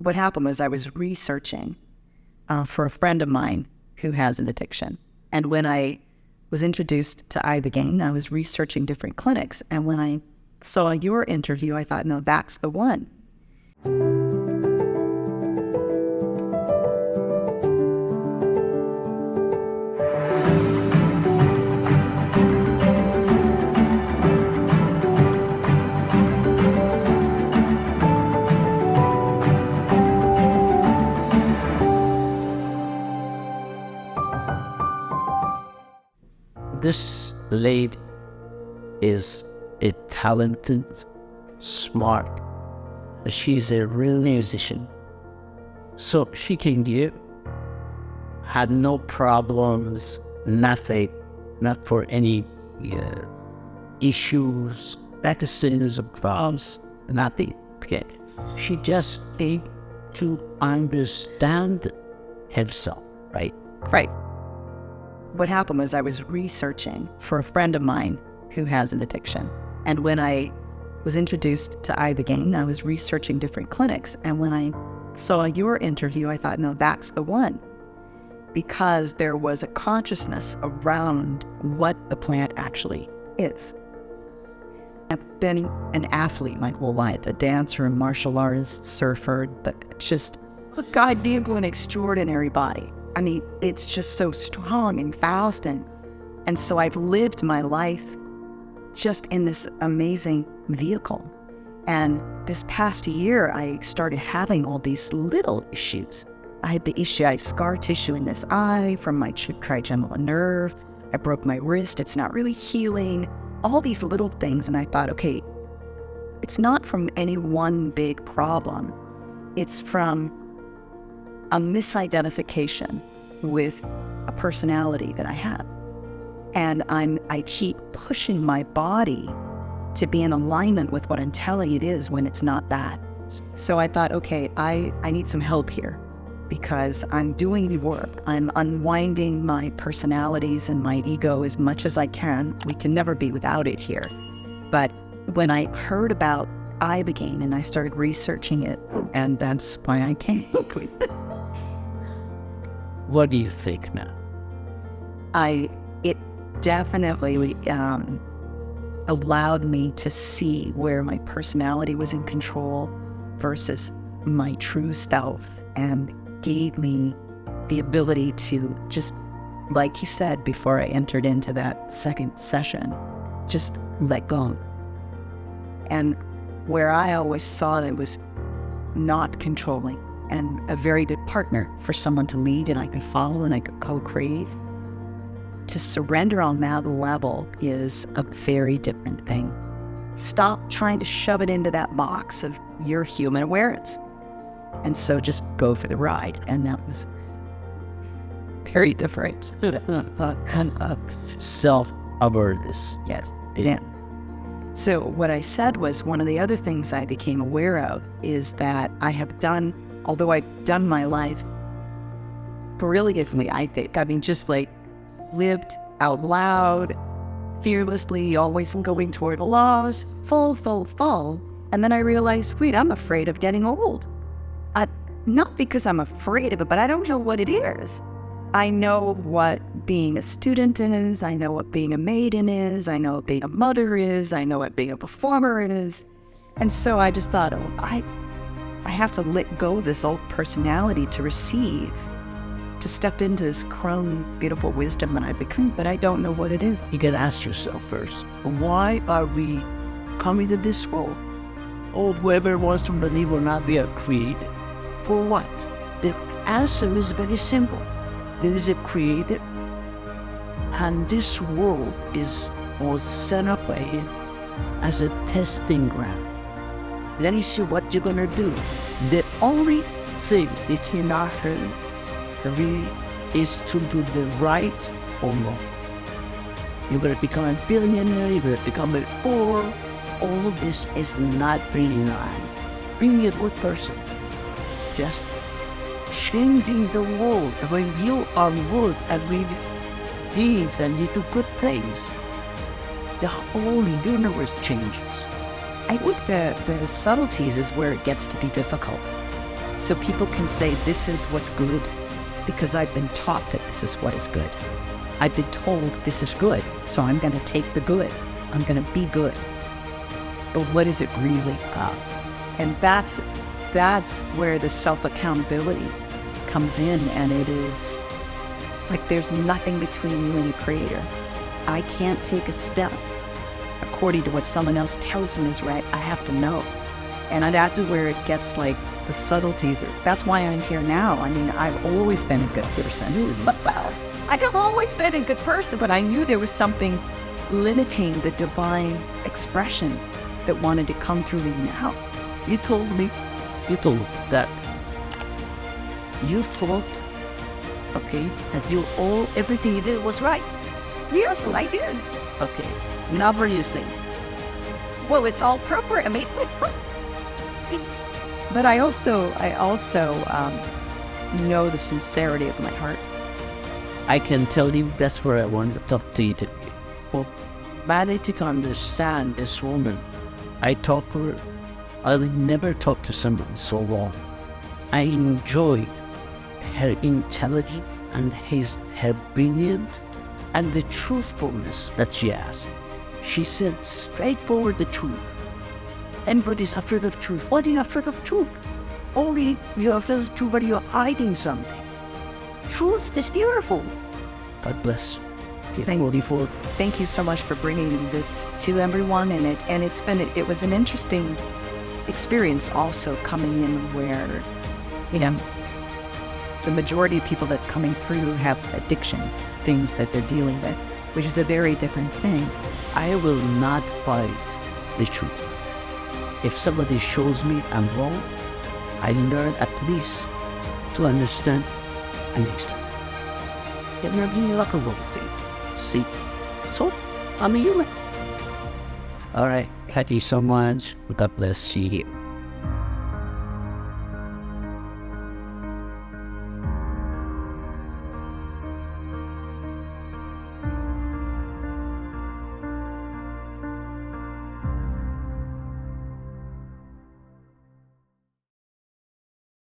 what happened was I was researching for a friend of mine who has an addiction. And when I was introduced to Ibogaine, I was researching different clinics. And when I saw your interview, I thought, no, that's the one. This lady is a talented, smart. She's a real musician. So she came here, had no problems, nothing, not for any issues, practices of problems, nothing. Okay. She just came to understand herself, right? Right. What happened was I was researching for a friend of mine who has an addiction. And when I was introduced to Ibogaine, I was researching different clinics. And when I saw your interview, I thought, no, that's the one. Because there was a consciousness around what the plant actually is. I've been an athlete my whole life, a dancer, a martial artist, surfer, but just a goddamn extraordinary body. I mean, it's just so strong and fast. And so I've lived my life just in this amazing vehicle. And this past year, I started having all these little issues. I had the issue, I had scar tissue in this eye from my trigeminal nerve. I broke my wrist. It's not really healing. All these little things. And I thought, okay, it's not from any one big problem. It's from a misidentification with a personality that I have. And I keep pushing my body to be in alignment with what I'm telling it is when it's not that. So I thought, okay, I need some help here because I'm doing the work. I'm unwinding my personalities and my ego as much as I can. We can never be without it here. But when I heard about Ibogaine and I started researching it, and that's why I came. What do you think now? It definitely allowed me to see where my personality was in control versus my true self, and gave me the ability to just, like you said before I entered into that second session, just let go. And where I always thought it was not controlling, and a very good partner for someone to lead and I could follow and I could co-create. To surrender on that level is a very different thing. Stop trying to shove it into that box of your human awareness. And so just go for the ride. And that was very different. Self-awareness. Yes. Yeah. So what I said was, one of the other things I became aware of is that I have done, although I've done my life brilliantly, I think. I mean, just like lived out loud, fearlessly, always going toward the laws, full. And then I realized, wait, I'm afraid of getting old. Not because I'm afraid of it, but I don't know what it is. I know what being a student is. I know what being a maiden is. I know what being a mother is. I know what being a performer is. And so I just thought, oh, I have to let go of this old personality to receive, to step into this crone, beautiful wisdom that I become, but I don't know what it is. You gotta ask yourself first, why are we coming to this world? Or whoever wants to believe or not be a creed, for what? The answer is very simple. There is a creator, and this world was set up by him as a testing ground. Then you see what you're gonna do. The only thing that you're not hurting really is to do the right or wrong. You're gonna become a billionaire, you're gonna become a poor. All of this is not being a good person. Just changing the world. When you are good and read deeds and you do good things, the whole universe changes. I think the subtleties is where it gets to be difficult. So people can say this is what's good because I've been taught that this is what is good. I've been told this is good, so I'm going to take the good. I'm going to be good. But what is it really about? And that's where the self-accountability comes in, and it is like there's nothing between you and your creator. I can't take a step according to what someone else tells me is right. I have to know. And that's where it gets like the subtleties. That's why I'm here now. I mean, I've always been a good person. I've always been a good person, but I knew there was something limiting the divine expression that wanted to come through me now. You told me that you thought, okay, that everything you did was right. Yes, I did. Okay, now what do you think? Well, it's all programming. But I also know the sincerity of my heart. I can tell you that's where I wanted to talk to you today. Well, managing to understand this woman, I talked to her. I never talked to someone so long. I enjoyed her intelligence and her brilliance and the truthfulness that she has. She said straightforward the truth. Everybody's afraid of truth. Why are you afraid of truth? Only you're afraid of truth, but you're hiding something. Truth is beautiful. God bless. Thank you so much for bringing this to everyone, and it was an interesting experience also coming in where, the majority of people that are coming through have addiction, things that they're dealing with, which is a very different thing. I will not fight the truth. If somebody shows me I'm wrong, I learn at least to understand and accept. It's not really like a wrong thing. See? So, I'm a human. All right. Thank you so much. God bless you.